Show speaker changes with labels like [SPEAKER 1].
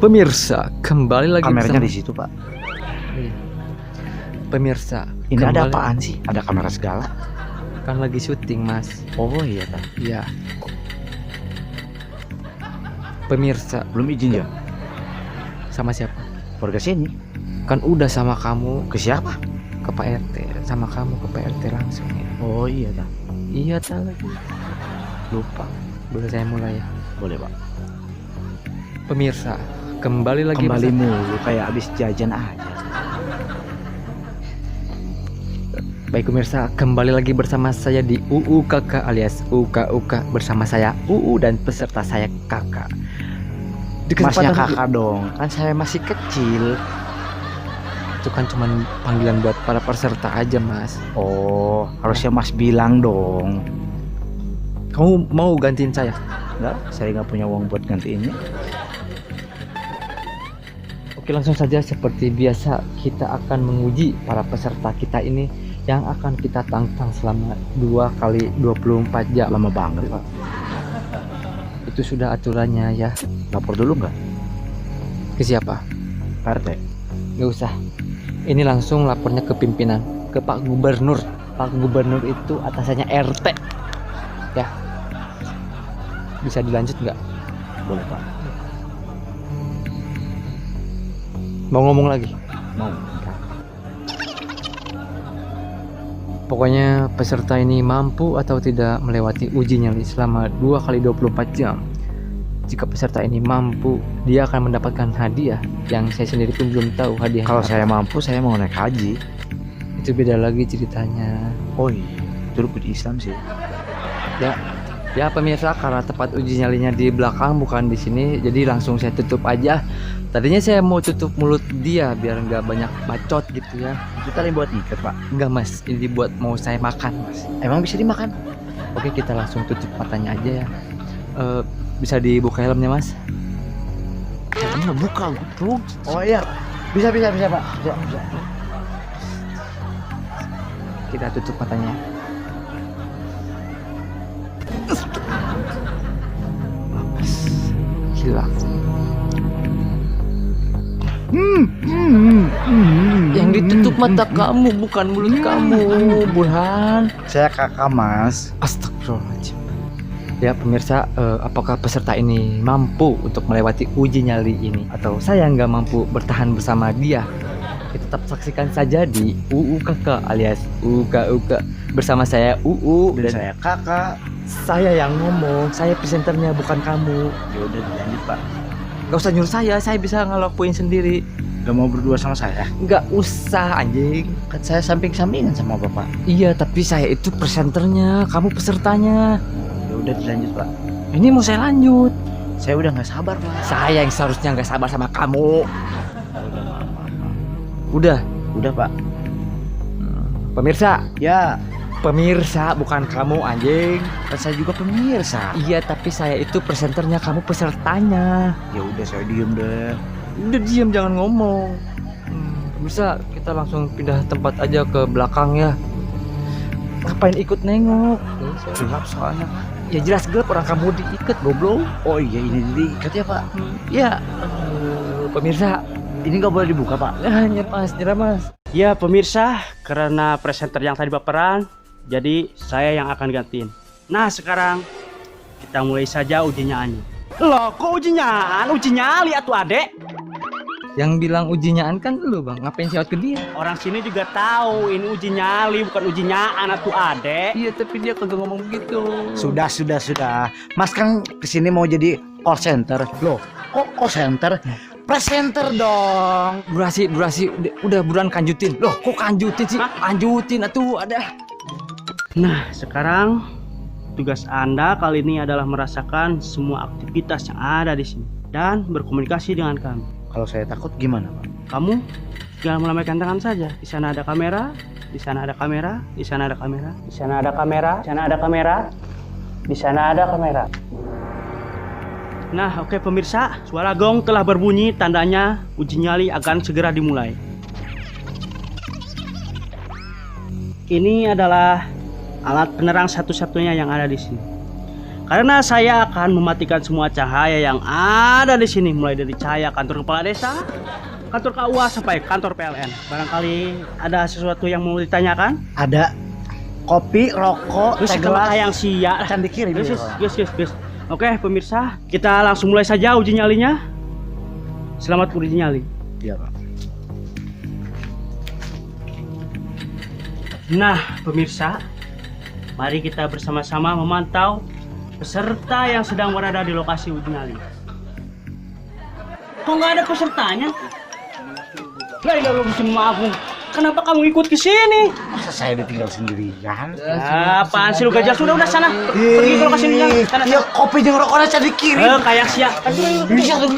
[SPEAKER 1] Pemirsa, kembali lagi
[SPEAKER 2] Kameranya
[SPEAKER 1] bersama...
[SPEAKER 2] di situ, Pak.
[SPEAKER 1] Iya. Pemirsa,
[SPEAKER 2] Ini ada
[SPEAKER 1] kembali-
[SPEAKER 2] apaan sih? Ada kamera segala.
[SPEAKER 1] Kan lagi syuting, Mas.
[SPEAKER 2] Oh iya, Pak.
[SPEAKER 1] Iya. Pemirsa,
[SPEAKER 2] Belum izin ya?
[SPEAKER 1] sama siapa?
[SPEAKER 2] Warga sini.
[SPEAKER 1] Kan udah sama kamu
[SPEAKER 2] Ke siapa?
[SPEAKER 1] ke Pak RT, sama kamu ke Pak RT langsung ya.
[SPEAKER 2] Oh iya, Pak.
[SPEAKER 1] Iya, tak lagi. Lupa. Boleh saya mulai ya?
[SPEAKER 2] Boleh, Pak.
[SPEAKER 1] Pemirsa, kembali lagi
[SPEAKER 2] Kembali
[SPEAKER 1] bersama-
[SPEAKER 2] mulu kayak habis jajan aja.
[SPEAKER 1] Baik pemirsa, kembali lagi bersama saya di UUKK alias UKUK, bersama saya UU dan peserta saya Kakak. Di
[SPEAKER 2] Masnya
[SPEAKER 1] kesempatan
[SPEAKER 2] kakak dong. Kan saya masih kecil.
[SPEAKER 1] itu kan cuman panggilan buat para peserta aja, Mas.
[SPEAKER 2] Oh, harusnya Mas bilang dong.
[SPEAKER 1] Kamu mau gantiin saya?
[SPEAKER 2] Enggak, saya nggak punya uang buat gantiinnya.
[SPEAKER 1] Oke, langsung saja seperti biasa kita akan menguji para peserta kita ini yang akan kita tantang selama 2 kali 24 jam.
[SPEAKER 2] Lama banget, Pak.
[SPEAKER 1] Itu sudah aturannya ya.
[SPEAKER 2] Lapor dulu nggak?
[SPEAKER 1] Ke siapa?
[SPEAKER 2] Pak RT.
[SPEAKER 1] Nggak usah. Ini langsung lapornya ke pimpinan, ke Pak Gubernur. Pak Gubernur itu atasannya RT. Ya. Bisa dilanjut nggak?
[SPEAKER 2] Boleh, Pak.
[SPEAKER 1] Mau ngomong lagi?
[SPEAKER 2] Mau.
[SPEAKER 1] Pokoknya peserta ini mampu atau tidak melewati uji nyali selama 2 kali 24 jam. Jika peserta ini mampu, dia akan mendapatkan hadiah yang saya sendiri pun belum tahu hadiah.
[SPEAKER 2] Kalau saya mampu, saya mau naik haji.
[SPEAKER 1] Itu beda lagi ceritanya.
[SPEAKER 2] Oh iya, itu rukun Islam sih.
[SPEAKER 1] Ya pemirsa, karena tempat uji nyalinya di belakang bukan di sini, jadi langsung saya tutup aja. Tadinya saya mau tutup mulut dia biar nggak banyak bacot gitu ya.
[SPEAKER 2] Itu tadi buat ikat, Pak.
[SPEAKER 1] Enggak Mas, ini buat mau saya makan Mas.
[SPEAKER 2] Emang bisa dimakan?
[SPEAKER 1] Oke, kita langsung tutup matanya aja ya. Bisa dibuka helmnya Mas?
[SPEAKER 2] Helmnya buka, goblok. Oh iya. Bisa, Pak. Bisa.
[SPEAKER 1] Kita tutup matanya. Hilang. Yang ditutup mata kamu bukan mulut kamu, Burhan.
[SPEAKER 2] Saya kakak, Mas.
[SPEAKER 1] Astagfirullahaladzim. Ya pemirsa, apakah peserta ini mampu untuk melewati uji nyali ini, atau saya nggak mampu bertahan bersama dia? Kita tetap saksikan saja di UUKK alias UKUK bersama saya UU
[SPEAKER 2] Dan
[SPEAKER 1] dan
[SPEAKER 2] saya kakak.
[SPEAKER 1] saya yang ngomong. Saya presenternya bukan kamu.
[SPEAKER 2] Ya udah dilanjut, Pak.
[SPEAKER 1] Gak usah nyuruh saya bisa ngelakuin sendiri.
[SPEAKER 2] Gak mau berdua sama saya?
[SPEAKER 1] Nggak usah anjing.
[SPEAKER 2] Kan saya samping-sampingan sama Bapak.
[SPEAKER 1] Iya, tapi saya itu presenternya, kamu pesertanya.
[SPEAKER 2] Ya udah dilanjut, Pak.
[SPEAKER 1] Ini mau saya lanjut.
[SPEAKER 2] Saya udah nggak sabar, Pak.
[SPEAKER 1] Saya yang seharusnya nggak sabar sama kamu. Udah.
[SPEAKER 2] Udah, Pak.
[SPEAKER 1] Pemirsa,
[SPEAKER 2] Ya,
[SPEAKER 1] pemirsa bukan kamu anjing.
[SPEAKER 2] kan saya juga pemirsa.
[SPEAKER 1] Iya, tapi saya itu presenternya, kamu pesertanya.
[SPEAKER 2] Ya udah, saya diem deh.
[SPEAKER 1] Udah diam, jangan ngomong. Pemirsa, kita langsung pindah tempat aja ke belakang ya. Ngapain ikut nengok?
[SPEAKER 2] Gelap soalnya, Pak.
[SPEAKER 1] Ya jelas gelap, orang kamu diikat goblok.
[SPEAKER 2] Oh iya, ini diikat ya, Pak.
[SPEAKER 1] Ya, pemirsa,
[SPEAKER 2] Ini nggak boleh dibuka, Pak.
[SPEAKER 1] nyerah mas.
[SPEAKER 3] Ya pemirsa, karena presenter yang tadi baperan, jadi saya yang akan gantiin. Nah sekarang kita mulai saja uji nyali. Loh kok uji nyali? Uji nyali atuh adek?
[SPEAKER 1] Yang bilang uji nyaan kan lu bang, ngapain siawat ke dia?
[SPEAKER 3] Orang sini juga tahu ini uji nyali bukan uji nyaan atuh adek.
[SPEAKER 1] Iya, tapi dia kagak ngomong begitu.
[SPEAKER 2] Sudah. Mas kan kesini mau jadi call center. Loh, kok call center? Presenter dong.
[SPEAKER 1] Durasi, udah buruan kanjutin. Loh, kok kanjutin sih?
[SPEAKER 3] Hah?
[SPEAKER 1] Kanjutin atuh, ada.
[SPEAKER 3] Nah sekarang tugas Anda kali ini adalah merasakan semua aktivitas yang ada di sini dan berkomunikasi dengan kami.
[SPEAKER 2] Kalau saya takut gimana, Pak?
[SPEAKER 3] Kamu tinggal melambaikan tangan saja. Di sana ada kamera, di sana ada kamera, di sana ada kamera, di sana ada kamera, di sana ada kamera, di sana ada kamera. Nah, oke pemirsa, suara gong telah berbunyi, tandanya uji nyali akan segera dimulai. Ini adalah alat penerang satu-satunya yang ada di sini. Karena saya akan mematikan semua cahaya yang ada di sini, mulai dari cahaya kantor kepala desa, kantor KUA sampai kantor PLN. Barangkali ada sesuatu yang mau ditanyakan?
[SPEAKER 2] Ada kopi, rokok,
[SPEAKER 3] Terus
[SPEAKER 2] teh gelas
[SPEAKER 3] yang sia.
[SPEAKER 2] akan dikirim.
[SPEAKER 3] Yes. Oke, pemirsa, kita langsung mulai saja uji nyalinya. Selamat uji nyali.
[SPEAKER 2] Iya, Pak.
[SPEAKER 3] Nah, pemirsa, mari kita bersama-sama memantau peserta yang sedang berada di lokasi uji nyali. Kok nggak ada pesertanya? Lah, ya Allah, maaf. Kenapa kamu ikut ke sini?
[SPEAKER 2] Masa saya ditinggal sendirian?
[SPEAKER 3] Apaan sih lu gajah? Sudah sana. Pergi ke lokasi uji nyali. Sana.
[SPEAKER 2] Ya kopi jeung rokoknya saya dikirim.
[SPEAKER 3] Kayak siap.
[SPEAKER 2] Bisa tuh.